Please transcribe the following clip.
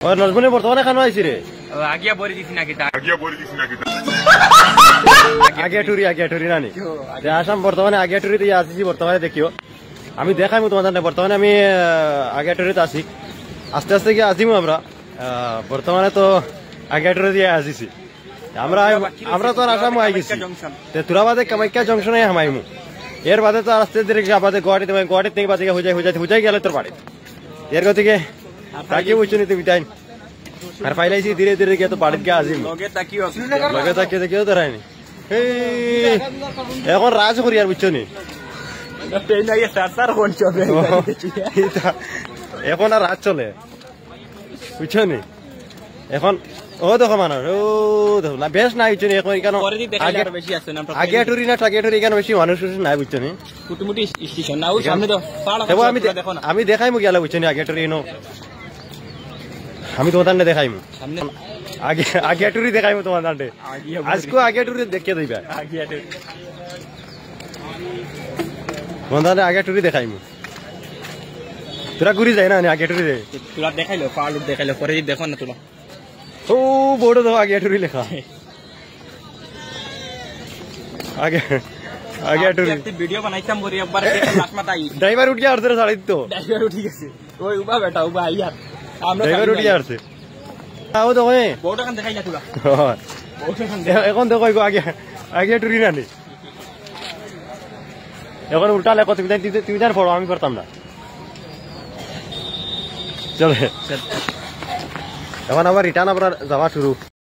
ওই নজমুনি বর্তমানে খানো আইছি রে আগিয়া বরি দিছি নাকি আগে টুরি নানি আসাম বর্তমানে আগে টুরিতে আসিছি বর্তমানে দেখিও আমি দেখাই তোমাদের বর্তমানে আমি আগে টুরিতে আসি আস্তে আস্তে গিয়ে আসিমু আমরা বর্তমানে তো আগে টুরি দিয়ে আসিছি আমরা তো আসাম আই গেছি তোরা বাদে কামাখ্যা জংশনে হামাইমু এর বাদে তো আস্তে ধীরে বাদে গুয়াহাটি থেকে বাদে হুজাই গেলে তোর বাড়ি এর গতিকে তাকে বুঝছো নি তুমি তাই আর পাইলাইছি ধীরে ধীরে গিয়ে তো বাড়িতে গিয়ে আসিম লগে তাকিয়ে দেখিও ধরায়নি এখন রাজ করি আর বুঝছো নি এখন আর রাত চলে বুঝছো নি এখন ও দেখো মানুষ ও দেখো না বেশ নাই বুঝছো নি এখন এখানে আগে টুরি না টাগে টুরি এখানে বেশি মানুষ নাই বুঝছো নি আমি দেখাইমু গেলে বুঝছো নি আগে টুরি আমি তোমার দান্ডে দেখাইমু আগে টুরি দেখাইমু তোমার দান্ডে আজকে আগে টুরি দেখিয়ে দিবা তোমার দান্ডে আগে টুরি দেখাইমু তোরা ঘুরি যাই না আগে টুরি তোরা দেখাইলো পালুট দেখাইলো পরে দেখো না তোরা ও বোর্ড দেখো আগে টুরি লেখা আগে টুরি ভিডিও বানাইতাম বলি একবার লাস্ট মাথায় ড্রাইভার উঠিয়া আর ধরে ছাড়ি তো ড্রাইভার উঠি গেছে ওই উবা বেটা উবা আইয়া ড্রাইভার উঠিয়া আসছে ও দেখো বউটা কান দেখাই না তোরা এখন দেখো আগে টুরি নানি এখন উল্টা লেখো তুমি তার পড়ো আমি পড়তাম না চলে এখন আবার রিটার্ন আবার যাওয়া শুরু